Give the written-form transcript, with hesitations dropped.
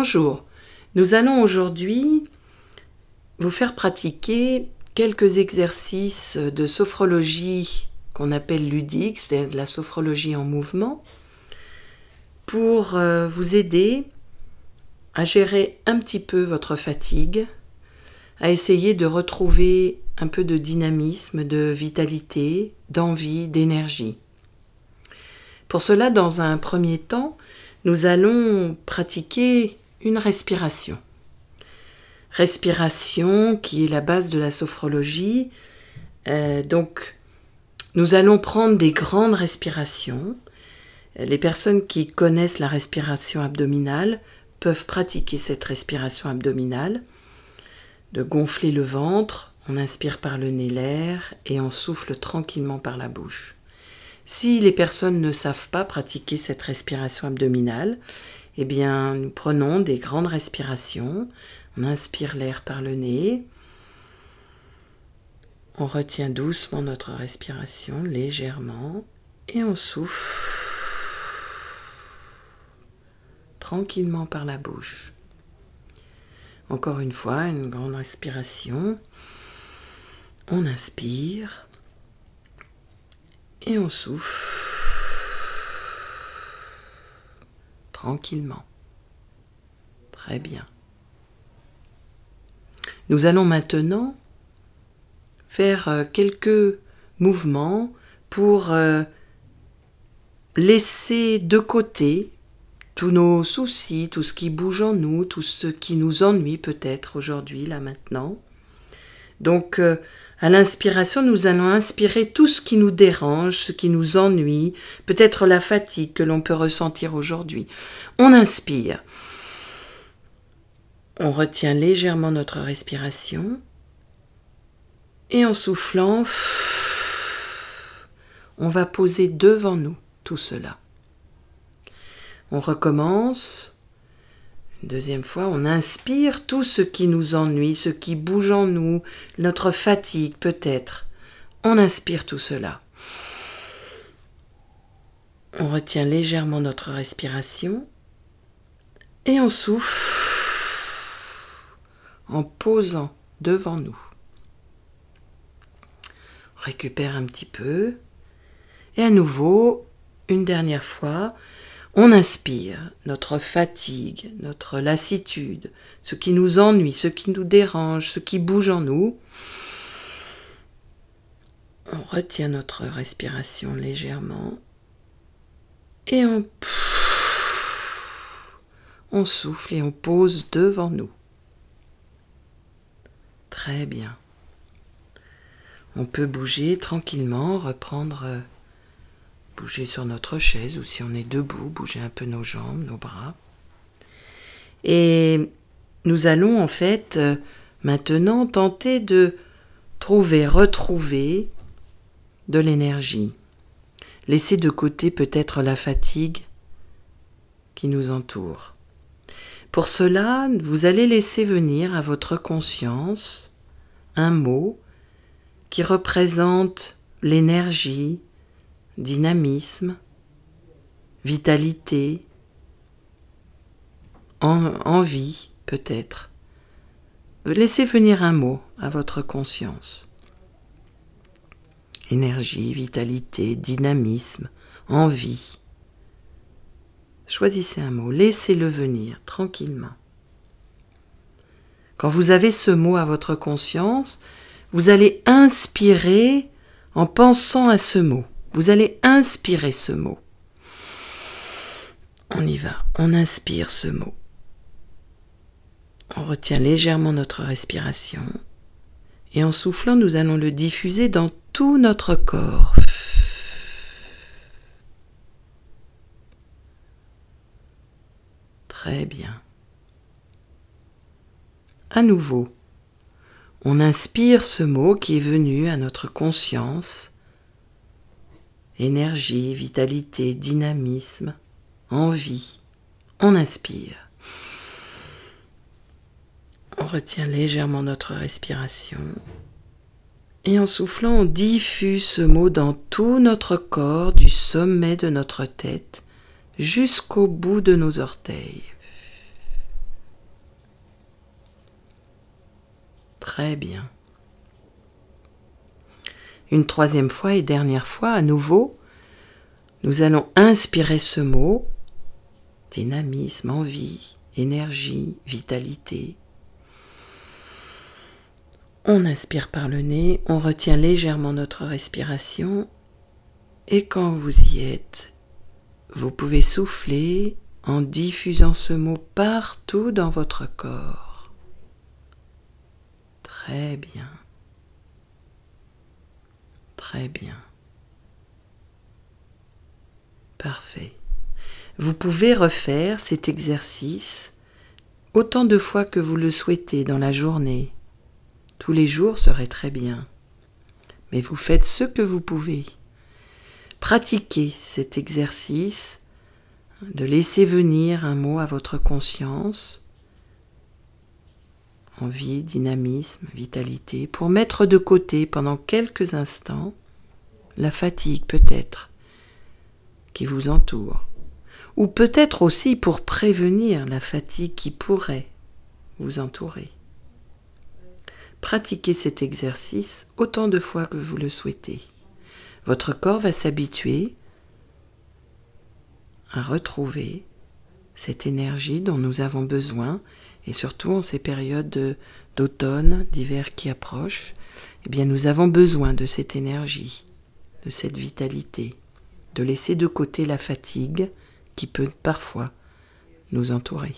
Bonjour, nous allons aujourd'hui vous faire pratiquer quelques exercices de sophrologie qu'on appelle ludique, c'est-à-dire de la sophrologie en mouvement, pour vous aider à gérer un petit peu votre fatigue, à essayer de retrouver un peu de dynamisme, de vitalité, d'envie, d'énergie. Pour cela, dans un premier temps, nous allons pratiquer une respiration. Respiration qui est la base de la sophrologie. Donc, nous allons prendre des grandes respirations. Les personnes qui connaissent la respiration abdominale peuvent pratiquer cette respiration abdominale, de gonfler le ventre, on inspire par le nez l'air et on souffle tranquillement par la bouche. Si les personnes ne savent pas pratiquer cette respiration abdominale, eh bien, nous prenons des grandes respirations, on inspire l'air par le nez, on retient doucement notre respiration, légèrement, et on souffle tranquillement par la bouche. Encore une fois, une grande respiration, on inspire, et on souffle tranquillement. Très bien. Nous allons maintenant faire quelques mouvements pour laisser de côté tous nos soucis, tout ce qui bouge en nous, tout ce qui nous ennuie peut-être aujourd'hui, là maintenant. Donc, à l'inspiration, nous allons inspirer tout ce qui nous dérange, ce qui nous ennuie, peut-être la fatigue que l'on peut ressentir aujourd'hui. On inspire. On retient légèrement notre respiration. Et en soufflant, on va poser devant nous tout cela. On recommence. Une deuxième fois, on inspire tout ce qui nous ennuie, ce qui bouge en nous, notre fatigue peut-être. On inspire tout cela. On retient légèrement notre respiration et on souffle en posant devant nous. On récupère un petit peu et à nouveau, une dernière fois, on inspire notre fatigue, notre lassitude, ce qui nous ennuie, ce qui nous dérange, ce qui bouge en nous. On retient notre respiration légèrement et on souffle et on pose devant nous. Très bien. On peut bouger tranquillement, bouger sur notre chaise ou si on est debout, bouger un peu nos jambes, nos bras. Et nous allons en fait maintenant tenter de retrouver de l'énergie. Laisser de côté peut-être la fatigue qui nous entoure. Pour cela, vous allez laisser venir à votre conscience un mot qui représente l'énergie, dynamisme, vitalité, envie peut-être. Laissez venir un mot à votre conscience. Énergie, vitalité, dynamisme, envie. Choisissez un mot, laissez-le venir tranquillement. Quand vous avez ce mot à votre conscience, vous allez inspirer en pensant à ce mot. Vous allez inspirer ce mot. On y va, on inspire ce mot. On retient légèrement notre respiration. Et en soufflant, nous allons le diffuser dans tout notre corps. Très bien. À nouveau, on inspire ce mot qui est venu à notre conscience. Énergie, vitalité, dynamisme, envie. On inspire. On retient légèrement notre respiration. Et en soufflant, on diffuse ce mot dans tout notre corps, du sommet de notre tête jusqu'au bout de nos orteils. Très bien. Une troisième fois et dernière fois, à nouveau, nous allons inspirer ce mot, dynamisme, envie, énergie, vitalité. On inspire par le nez, on retient légèrement notre respiration et quand vous y êtes, vous pouvez souffler en diffusant ce mot partout dans votre corps. Très bien. Très bien. Parfait. Vous pouvez refaire cet exercice autant de fois que vous le souhaitez dans la journée. Tous les jours serait très bien. Mais vous faites ce que vous pouvez. Pratiquez cet exercice de laisser venir un mot à votre conscience, envie, dynamisme, vitalité, pour mettre de côté pendant quelques instants la fatigue peut-être qui vous entoure, ou peut-être aussi pour prévenir la fatigue qui pourrait vous entourer. Pratiquez cet exercice autant de fois que vous le souhaitez. Votre corps va s'habituer à retrouver cette énergie dont nous avons besoin, et surtout en ces périodes d'automne, d'hiver qui approchent, eh bien nous avons besoin de cette énergie, de cette vitalité, de laisser de côté la fatigue qui peut parfois nous entourer.